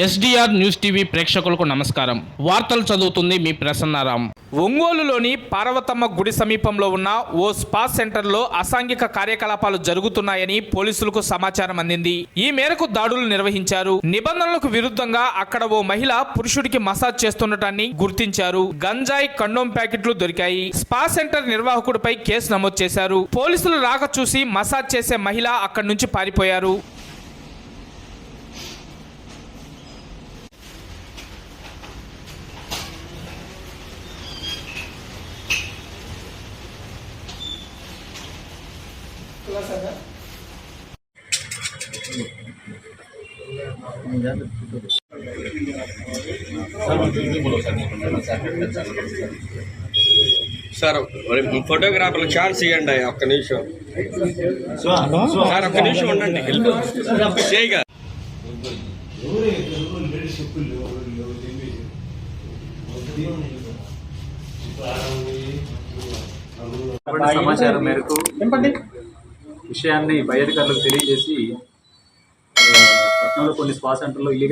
SDR news TV ప్రేక్షకులకు నమస్కారం. వార్తలు చదువుతుంది మీ ప్రసన్నారాం. ఒంగోలులోని పార్వతమ్మ గుడి సమీపంలో ఉన్న ఓ స్పా సెంటర్లో అసాంఘిక కార్యకలాపాలు జరుగుతున్నాయని పోలీసులకు సమాచారం అందింది. ఈ మేరకు దాడులు నిర్వహించారు. నిబంధనలకు విరుద్ధంగా అక్కడ ఓ మహిళ పురుషుడికి మసాజ్ చేస్తుండటాన్ని గుర్తించారు. గంజాయి, కండోమ్ ప్యాకెట్లు దొరికాయి. స్పా సెంటర్ నిర్వాహకుడిపై కేసు నమోదు చేశారు. పోలీసులు రాక చూసి మసాజ్ చేసే మహిళ అక్కడి నుంచి పారిపోయారు. సార్ ఫోటోగ్రాఫర్లు ఛాన్స్ ఇవ్వండి. ఒక్క నిమిషం సార్, ఒక్క నిమిషం ఉండండి. చేయగా సమాచారం మేరకు విషయాన్ని పై అధికారులకు తెలియజేసి పట్టణంలో కొన్ని స్పా సెంటర్లో ఇల్లీగల్